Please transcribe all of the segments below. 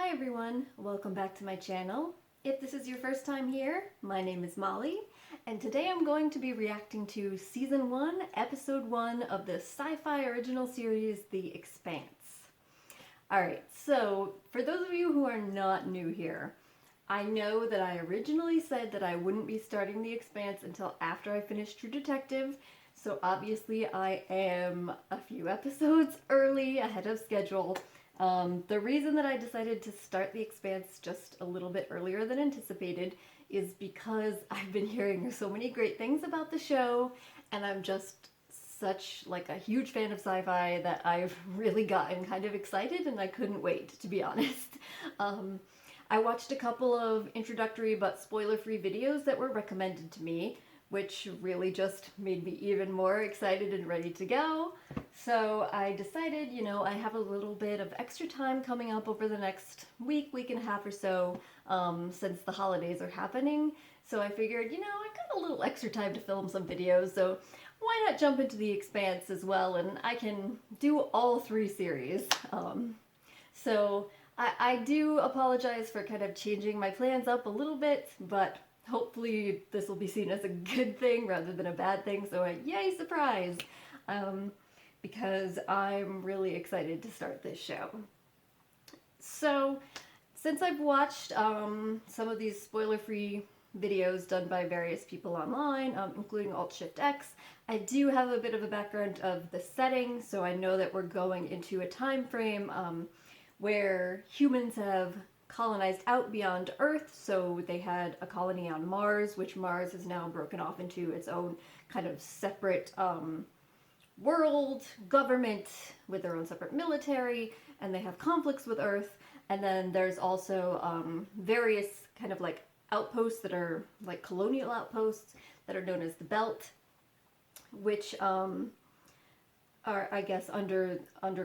Hi everyone, welcome back to my channel. If this is your first time here, my name is Molly, and today I'm going to be reacting to Season 1, Episode 1 of the sci-fi original series, The Expanse. Alright, so for those of you who are not new here, I know that I originally said that I wouldn't be starting The Expanse until after I finished True Detective, so obviously I am a few episodes early, ahead of schedule. The reason that I decided to start The Expanse just a little bit earlier than anticipated is because I've been hearing so many great things about the show, and I'm just such a huge fan of sci-fi that I've really gotten kind of excited and I couldn't wait, to be honest. I watched a couple of introductory but spoiler-free videos that were recommended to me, which really just made me even more excited and ready to go. So I decided, I have a little bit of extra time coming up over the next week and a half or so, since the holidays are happening. So I figured, I got a little extra time to film some videos, so why not jump into The Expanse as well, and I can do all three series. So I do apologize for kind of changing my plans up a little bit, but hopefully this will be seen as a good thing rather than a bad thing, so yay, surprise! Because I'm really excited to start this show. So, since I've watched some of these spoiler-free videos done by various people online, including Alt-Shift-X, I do have a bit of a background of the setting, so I know that we're going into a time frame where humans have colonized out beyond Earth, so they had a colony on Mars, which Mars has now broken off into its own kind of separate world, government, with their own separate military, and they have conflicts with Earth, and then there's also various kind of outposts that are colonial outposts that are known as the Belt, which are, I guess, under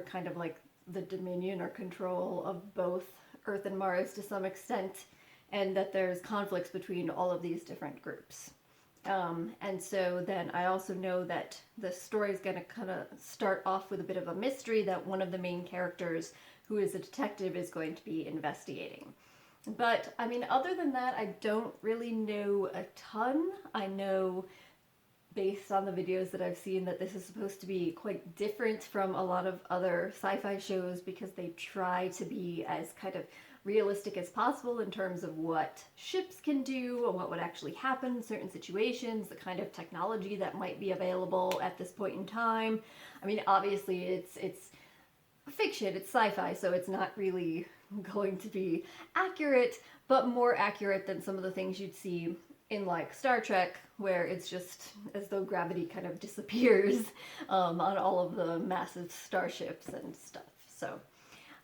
kind of the dominion or control of both Earth and Mars to some extent, and that there's conflicts between all of these different groups. And so then I also know that the story is going to kind of start off with a bit of a mystery that one of the main characters, who is a detective, is going to be investigating. But, I mean, other than that, I don't really know a ton. I know, based on the videos that I've seen, that this is supposed to be quite different from a lot of other sci-fi shows because they try to be as kind of realistic as possible in terms of what ships can do and what would actually happen in certain situations, the kind of technology that might be available at this point in time. I mean, obviously it's fiction, it's sci-fi, so it's not really going to be accurate, but more accurate than some of the things you'd see in Star Trek, where it's just as though gravity kind of disappears on all of the massive starships and stuff. So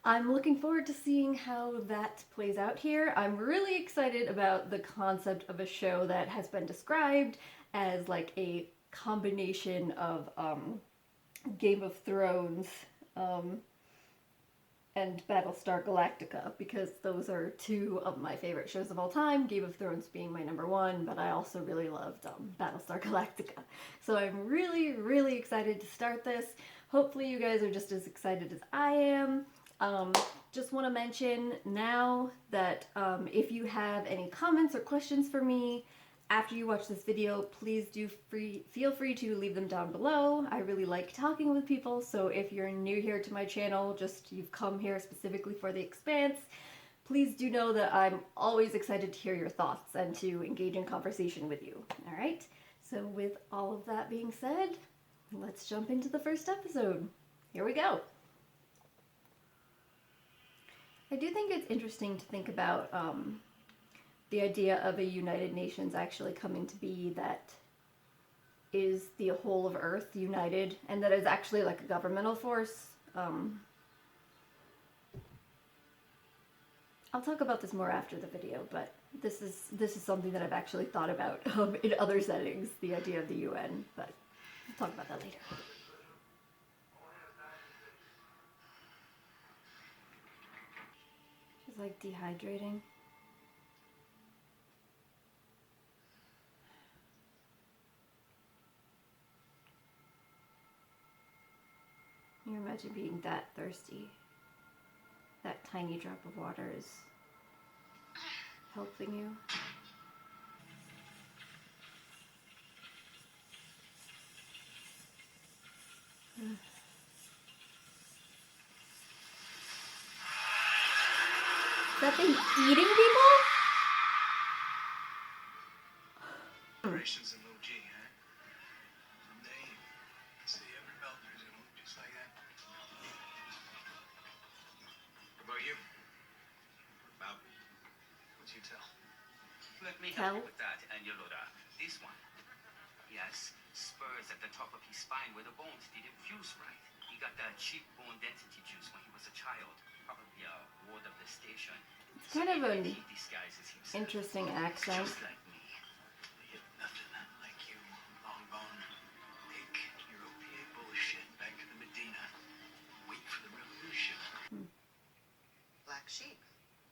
I'm looking forward to seeing how that plays out here. I'm really excited about the concept of a show that has been described as a combination of Game of Thrones and Battlestar Galactica, because those are two of my favorite shows of all time, Game of Thrones being my #1, but I also really loved Battlestar Galactica. So I'm really, really excited to start this. Hopefully you guys are just as excited as I am. Just want to mention now that if you have any comments or questions for me after you watch this video, please feel free to leave them down below. I really like talking with people, so if you're new here to my channel, you've come here specifically for The Expanse, please do know that I'm always excited to hear your thoughts and to engage in conversation with you. Alright, so with all of that being said, let's jump into the first episode. Here we go! I do think it's interesting to think about the idea of a United Nations actually coming to be that is the whole of Earth united, and that is actually a governmental force. I'll talk about this more after the video, but this is something that I've actually thought about in other settings, the idea of the UN, but we'll talk about that later. She's dehydrating. Can you imagine being that thirsty, that tiny drop of water is helping you. Is that thing eating people? Operations in low G, huh? Someday, see every Belter's gonna look just like that. What about you? About what you tell? Let me help you with that, Angeloda. This one. Yes, spurs at the top of his spine where the bones didn't fuse right. He got that cheap bone density juice when he was a child. Probably a ward of the station. It's kind of an He disguises himself. interesting accent. Just like me. Yet nothing like you, long bone. Take your OPA bullshit back to the Medina. Wait for the revolution. Black sheep.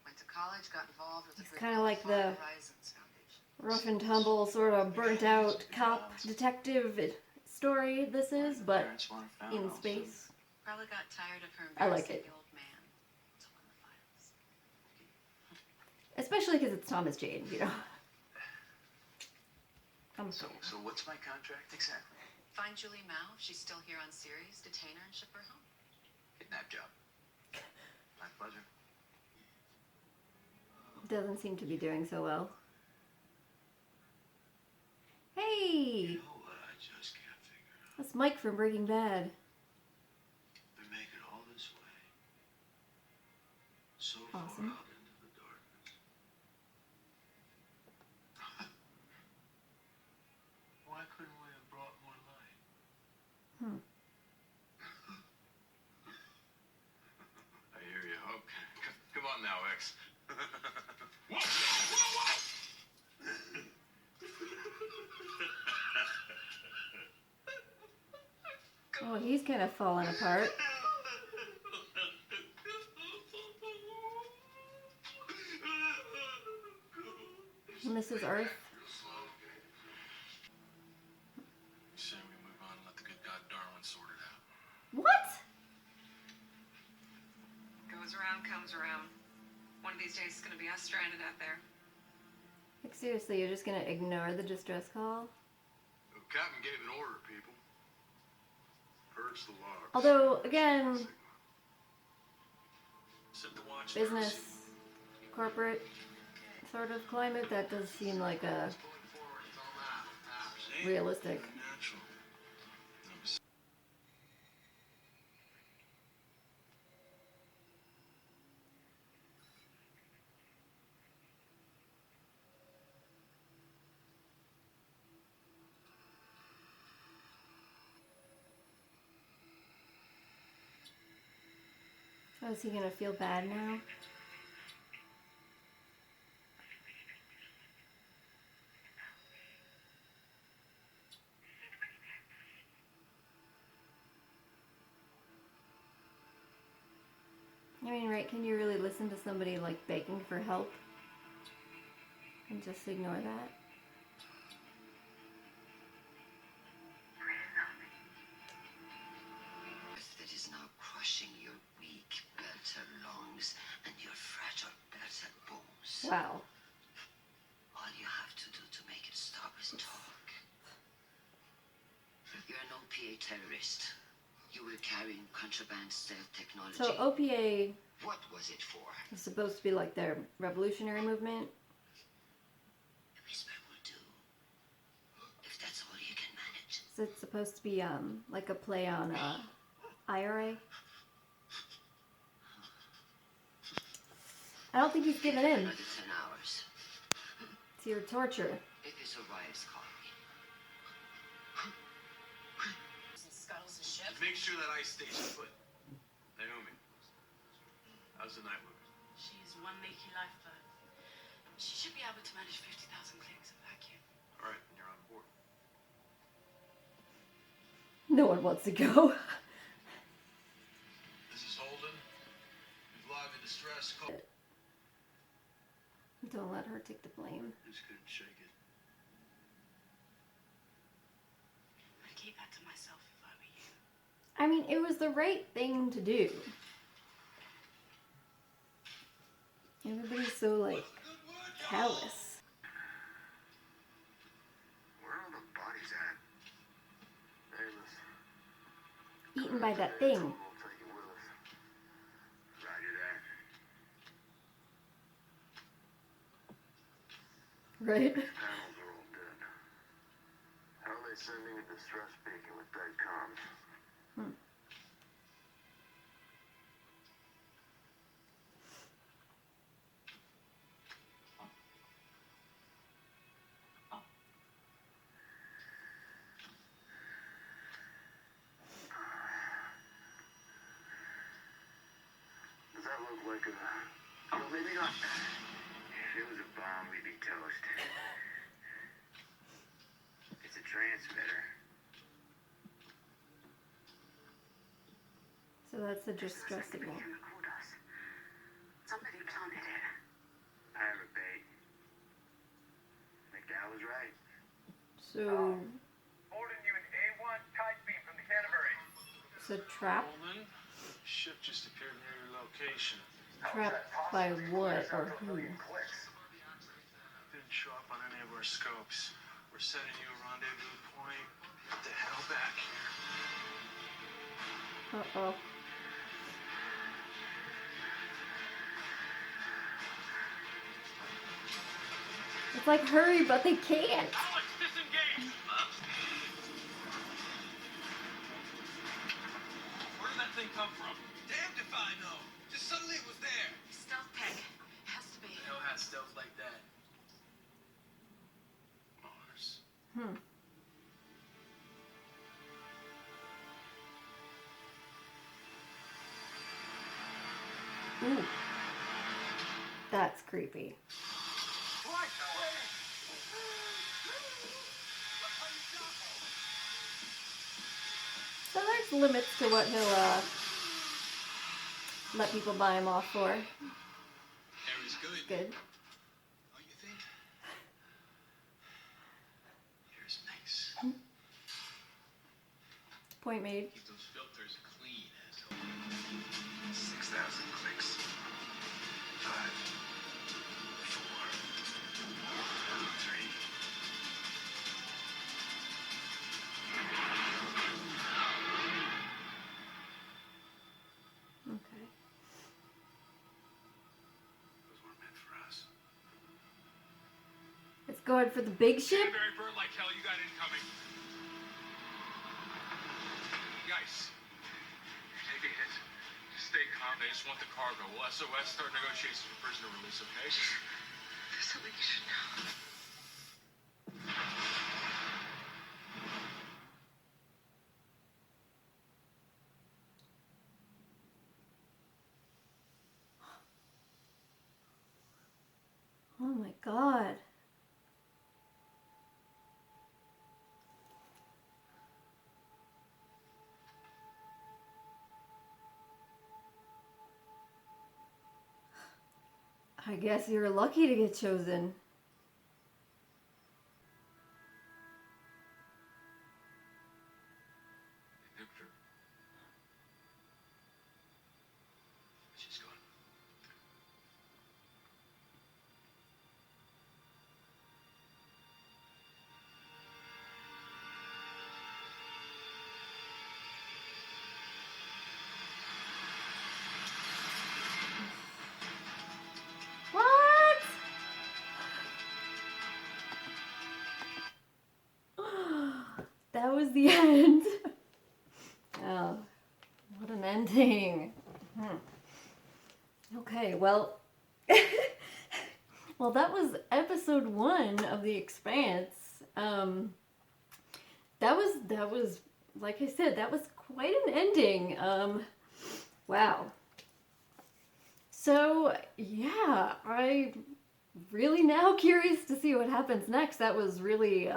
Went to college, got involved with It's kind of like the Horizons Foundation. rough and tumble, sort of burnt out cop detective story this is, but Parents want her found in also. space. Probably got tired of her I like embarrassing it. the old man. So in the files. Especially because it's Thomas Jane, you know. I'm So what's my contract exactly? Find Julie Mao if she's still here on series, detain her and ship her home. Kidnap job. My pleasure. Doesn't seem to be doing so well. Hey! You know what I just can't figure out? That's Mike from Breaking Bad. We make it all this way. So Awesome. far out into the darkness. Why couldn't we have brought more light? I hear you, Hope. Come on now, X. Whoa, whoa, whoa! Oh, he's kind of falling apart. Mrs. Earth. Say we move on and let the good God Darwin sort it out. What? Goes around, comes around. One of these days it's gonna be us stranded out there. Like, seriously, you're just gonna ignore the distress call? The captain gave an order, people. Purge the logs. Although, again, Set the watch business, corporate sort of climate, that does seem like a realistic. Natural. Oh, is he gonna feel bad now? I mean, right, can you really listen to somebody, like, begging for help? And just ignore that? That is now crushing your weak belter lungs and your fragile belter bones. Wow. All you have to do to make it stop is talk. You're an OPA terrorist. You were carrying contraband stealth technology. So OPA What was it for? is supposed to be like their revolutionary movement. A whisper will do. If that's all you can manage. So it's supposed to be like a play on IRA. I don't think he's given in Another 10 hours. to your torture. If he survives, call me. Scuttles the ship. Make sure that ice stays put. Naomi, how's the night looking? She's one leaky lifeblood. She should be able to manage 50,000 clicks of vacuum. All right, you're on board. No one wants to go. This is Holden. We've logged a distress call. Don't let her take the blame. Just couldn't shake it. I'd keep that to myself if I were you. I mean, it was the right thing to do. Everybody's so, like, callous. Where are all the bodies at? Nameless. Eaten by that thing. We'll take it with us. Roger that. Right? Panels are all dead. How are they sending a distress beacon with dead comms? Does that look like a... Well, maybe not. If it was a bomb, we'd be toast. It's a transmitter. So that's the distress signal. Somebody planted it. Pirate bait. McDowell was right. So Holding you an A1 tight beam from the Canterbury. it's a trap? Coleman, ship just appeared near your location. Trapped by what or who? Didn't show up on any of our scopes. We're setting you a rendezvous point. Get the hell back here. Uh-oh. It's like, hurry, but they can't. Alex, disengage! Where did that thing come from? Damned if I know. Just suddenly it was there. Stealth tech. Has to be. Hell has stealth like that. Mars. Ooh. That's creepy. So there's limits to what he'll let people buy him off for. Area's good. Good. Oh, you think? Here's nice. Point made. Keep those filters clean, asshole. 6,000 clicks. 5, 4, 3. Okay. Those weren't meant for us. It's going for the big ship? Canterbury bird like hell, you got incoming. Guys, take a hit. Just stay calm. They just want the cargo. We'll SOS start negotiations for prisoner release, okay? There's something you should know. Oh my god. I guess you're lucky to get chosen. Victor. She's gone. What? That was the end. Oh, what an ending. Okay, well, well, that was episode 1 of The Expanse. That was, like I said, that was quite an ending. Wow. So, yeah, I'm really now curious to see what happens next. That was really,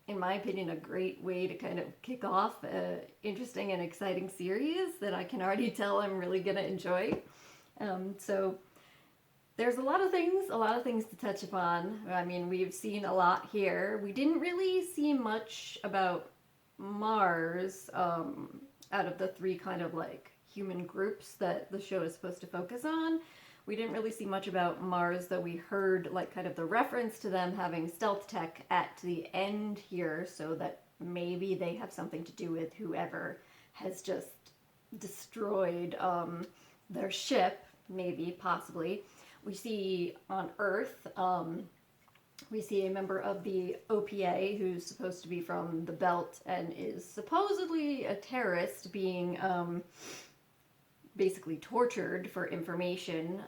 in my opinion, a great way to kind of kick off an interesting and exciting series that I can already tell I'm really going to enjoy. So, there's a lot of things to touch upon. I mean, we've seen a lot here. We didn't really see much about Mars out of the 3 kind of like human groups that the show is supposed to focus on. We didn't really see much about Mars, though we heard like kind of the reference to them having stealth tech at the end here, so that maybe they have something to do with whoever has just destroyed their ship, maybe, possibly. We see on Earth, we see a member of the OPA who's supposed to be from the Belt and is supposedly a terrorist being basically tortured for information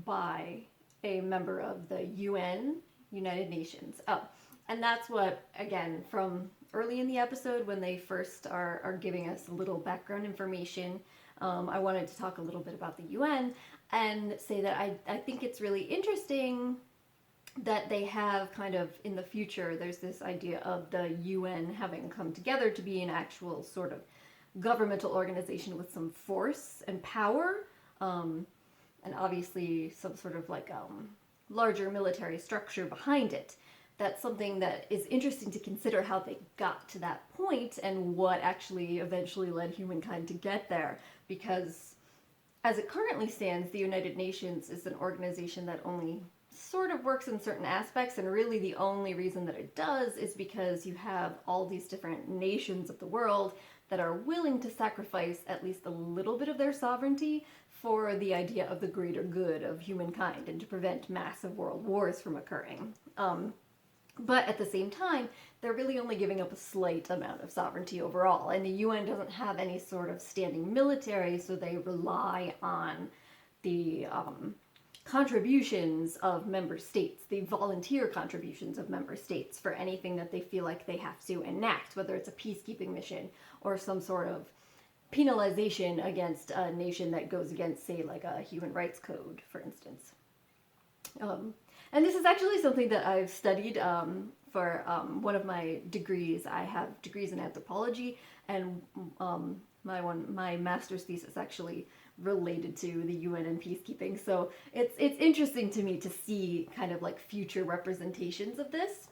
by a member of the UN, United Nations. Oh, and that's what, again, from early in the episode when they first are giving us a little background information, I wanted to talk a little bit about the UN and say that I think it's really interesting that they have kind of, in the future, there's this idea of the UN having come together to be an actual sort of governmental organization with some force and power, and obviously some sort of like larger military structure behind it. That's something that is interesting to consider, how they got to that point and what actually eventually led humankind to get there. Because as it currently stands, the United Nations is an organization that only sort of works in certain aspects, and really the only reason that it does is because you have all these different nations of the world that are willing to sacrifice at least a little bit of their sovereignty for the idea of the greater good of humankind and to prevent massive world wars from occurring. But at the same time, they're really only giving up a slight amount of sovereignty overall. And the UN doesn't have any sort of standing military, so they rely on the contributions of member states, the volunteer contributions of member states for anything that they feel like they have to enact, whether it's a peacekeeping mission or some sort of penalization against a nation that goes against, say, like a human rights code, for instance. And this is actually something that I've studied for one of my degrees. I have degrees in anthropology, and my master's thesis actually related to the UN and peacekeeping. So it's interesting to me to see kind of like future representations of this.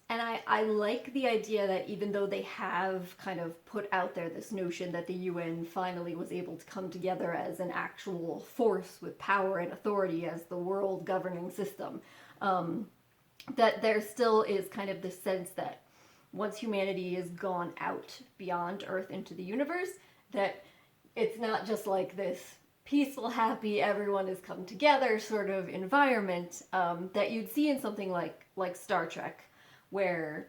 And I like the idea that even though they have kind of put out there this notion that the UN finally was able to come together as an actual force with power and authority as the world governing system, that there still is kind of this sense that once humanity is gone out beyond Earth into the universe, that it's not just like this peaceful, happy, everyone has come together sort of environment that you'd see in something like Star Trek, where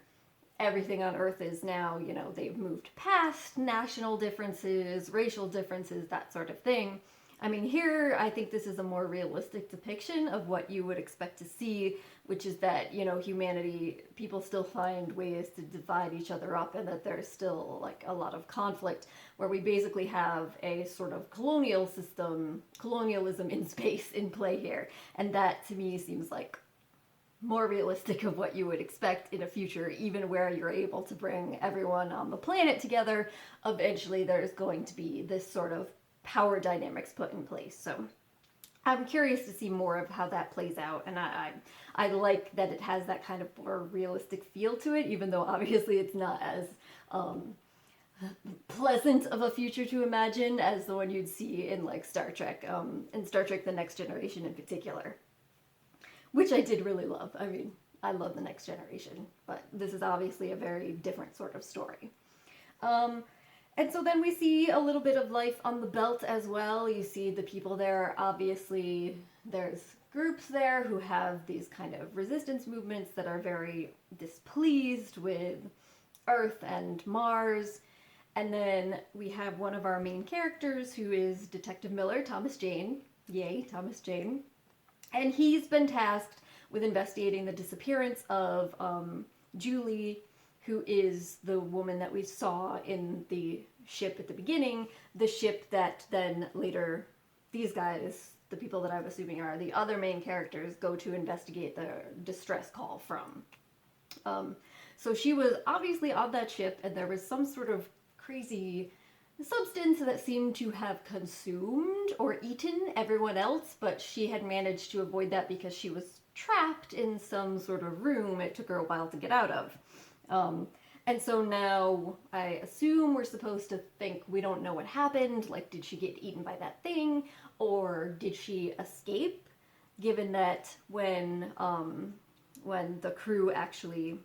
everything on Earth is now, you know, they've moved past national differences, racial differences, that sort of thing. I mean, here, I think this is a more realistic depiction of what you would expect to see, which is that, you know, humanity, people still find ways to divide each other up, and that there's still, like, a lot of conflict, where we basically have a sort of colonial system, colonialism in space in play here. And that, to me, seems like more realistic of what you would expect in a future, even where you're able to bring everyone on the planet together. Eventually, there's going to be this sort of power dynamics put in place. So I'm curious to see more of how that plays out, and I like that it has that kind of more realistic feel to it, even though obviously it's not as pleasant of a future to imagine as the one you'd see in like Star Trek, in Star Trek: The Next Generation in particular, which I did really love. I mean, I love The Next Generation, but this is obviously a very different sort of story. And so then we see a little bit of life on the Belt as well. You see the people there, obviously there's groups there who have these kind of resistance movements that are very displeased with Earth and Mars. And then we have one of our main characters who is Detective Miller, Thomas Jane. Yay, Thomas Jane. And he's been tasked with investigating the disappearance of Julie, who is the woman that we saw in the ship at the beginning, the ship that then later these guys, the people that I'm assuming are the other main characters, go to investigate the distress call from. So she was obviously on that ship, and there was some sort of crazy substance that seemed to have consumed or eaten everyone else, but she had managed to avoid that because she was trapped in some sort of room it took her a while to get out of. And so now I assume we're supposed to think we don't know what happened. Like, did she get eaten by that thing? Or did she escape? Given that when the crew actually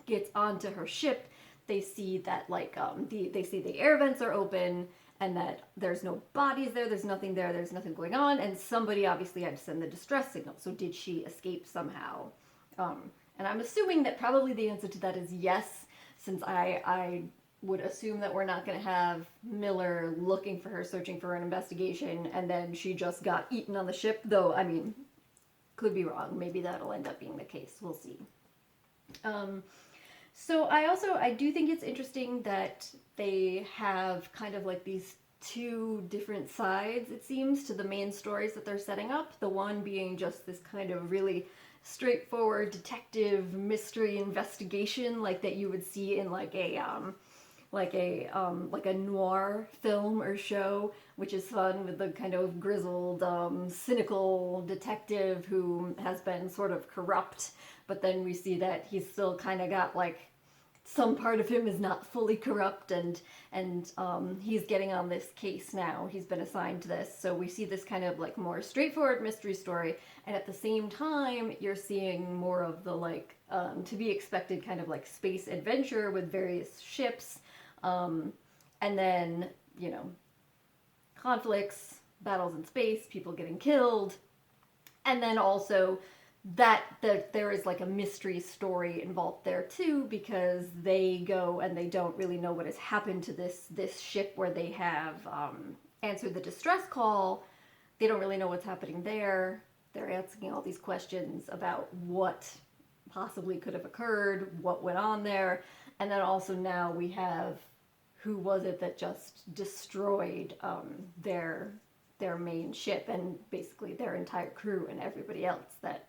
gets onto her ship, they see that they see the air vents are open and that there's no bodies there, there's nothing there, there's nothing going on, and somebody obviously had to send the distress signal. So did she escape somehow? And I'm assuming that probably the answer to that is yes, since I would assume that we're not going to have Miller looking for her, searching for an investigation, and then she just got eaten on the ship, though, I mean, could be wrong. Maybe that'll end up being the case. We'll see. So I do think it's interesting that they have kind of like these two different sides, it seems, to the main stories that they're setting up. The one being just this kind of really straightforward detective mystery investigation, like that you would see in like a noir film or show, which is fun, with the kind of grizzled, cynical detective who has been sort of corrupt, but then we see that he's still kind of got like some part of him is not fully corrupt, and he's getting on this case now. He's been assigned to this, so we see this kind of like more straightforward mystery story, and at the same time you're seeing more of the like to be expected kind of like space adventure with various ships, and then, you know, conflicts, battles in space, people getting killed, and then also that there is like a mystery story involved there too, because they go and they don't really know what has happened to this ship where they have answered the distress call. They don't really know what's happening there. They're asking all these questions about what possibly could have occurred, what went on there, and then also now we have who was it that just destroyed their main ship and basically their entire crew and everybody else that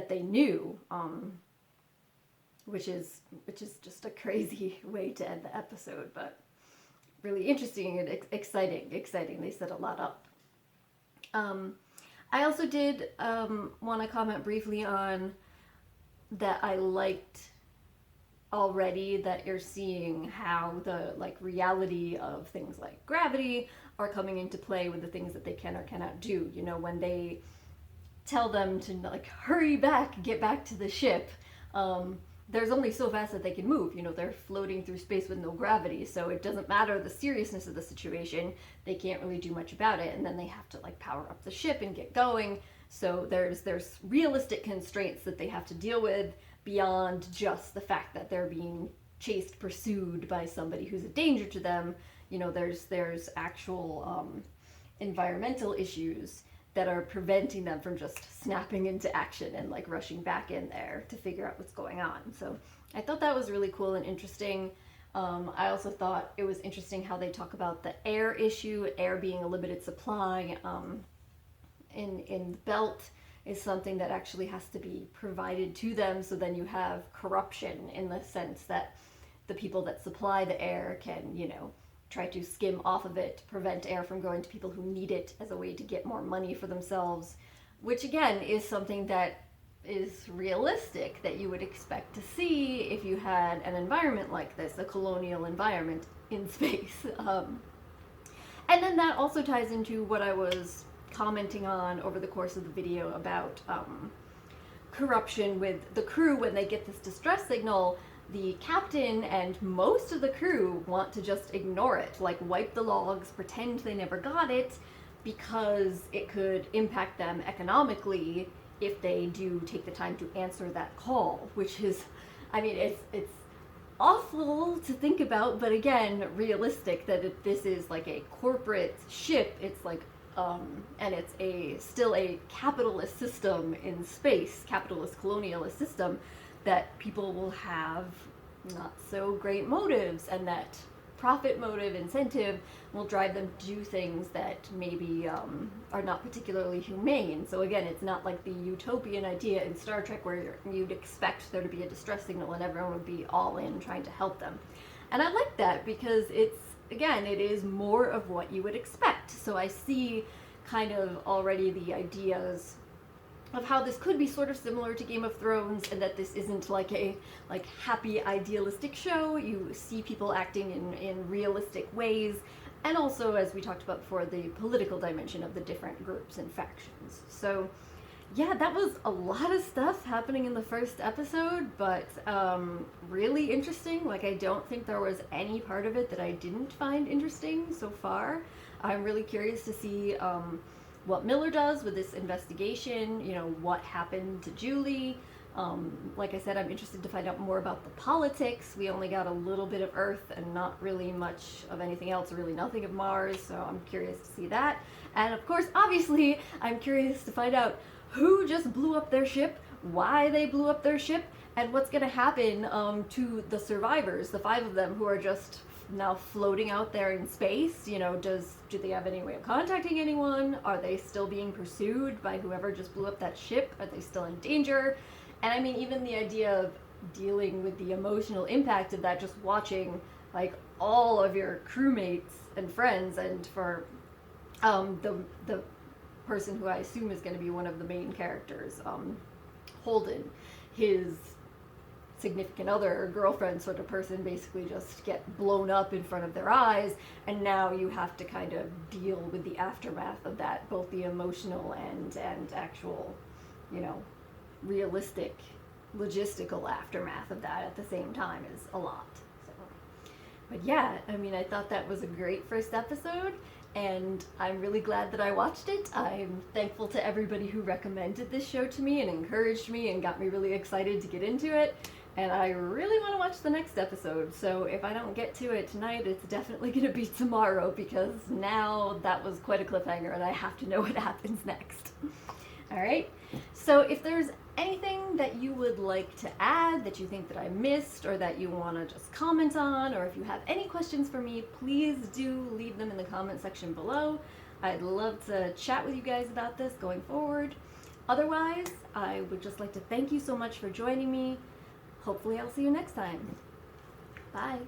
they knew, which is just a crazy way to end the episode, but really interesting and exciting. They set a lot up. I also did want to comment briefly on that I liked already that you're seeing how the like reality of things like gravity are coming into play with the things that they can or cannot do. You know, when they tell them to like hurry back, get back to the ship, there's only so fast that they can move. You know, they're floating through space with no gravity, so it doesn't matter the seriousness of the situation, they can't really do much about it, and then they have to like power up the ship and get going. So there's realistic constraints that they have to deal with beyond just the fact that they're being chased, pursued by somebody who's a danger to them. You know, there's actual environmental issues that are preventing them from just snapping into action and like rushing back in there to figure out what's going on. So I thought that was really cool and interesting. I also thought it was interesting how they talk about the air issue, air being a limited supply in the belt is something that actually has to be provided to them. So then you have corruption in the sense that the people that supply the air can, you know, try to skim off of it to prevent air from going to people who need it as a way to get more money for themselves, which again is something that is realistic that you would expect to see if you had an environment like this, a colonial environment in space. And then that also ties into what I was commenting on over the course of the video about corruption with the crew. When they get this distress signal, the captain and most of the crew want to just ignore it, like wipe the logs, pretend they never got it, because it could impact them economically if they do take the time to answer that call, which is, I mean, it's awful to think about, but again, realistic that this is like a corporate ship. It's like, and it's still a capitalist system in space, capitalist colonialist system, that people will have not so great motives, and that profit motive, incentive, will drive them to do things that maybe are not particularly humane. So again, it's not like the utopian idea in Star Trek where you'd expect there to be a distress signal and everyone would be all in trying to help them. And I like that because it's, again, it is more of what you would expect. So I see kind of already the ideas of how this could be sort of similar to Game of Thrones, and that this isn't like a happy idealistic show. You see people acting in realistic ways, and also, as we talked about before, the political dimension of the different groups and factions. So yeah, that was a lot of stuff happening in the first episode, but really interesting. Like, I don't think there was any part of it that I didn't find interesting so far. I'm really curious to see what Miller does with this investigation, you know, what happened to Julie. Like I said, I'm interested to find out more about the politics. We only got a little bit of Earth and not really much of anything else, or really nothing of Mars, so I'm curious to see that. And of course, obviously, I'm curious to find out who just blew up their ship, why they blew up their ship, and what's going to happen to the survivors, the 5 of them who are just now floating out there in space. You know, do they have any way of contacting anyone? Are they still being pursued by whoever just blew up that ship? Are they still in danger? And I mean, even the idea of dealing with the emotional impact of that, just watching like all of your crewmates and friends, and for the person who I assume is going to be one of the main characters, Holden, his significant other or girlfriend sort of person, basically just get blown up in front of their eyes, and now you have to kind of deal with the aftermath of that, both the emotional and actual, you know, realistic, logistical aftermath of that at the same time is a lot. So, but yeah, I mean, I thought that was a great first episode, and I'm really glad that I watched it. I'm thankful to everybody who recommended this show to me and encouraged me and got me really excited to get into it. And I really want to watch the next episode, so if I don't get to it tonight, it's definitely going to be tomorrow, because now that was quite a cliffhanger and I have to know what happens next. Alright, so if there's anything that you would like to add, that you think that I missed, or that you want to just comment on, or if you have any questions for me, please do leave them in the comment section below. I'd love to chat with you guys about this going forward. Otherwise, I would just like to thank you so much for joining me. Hopefully I'll see you next time. Bye.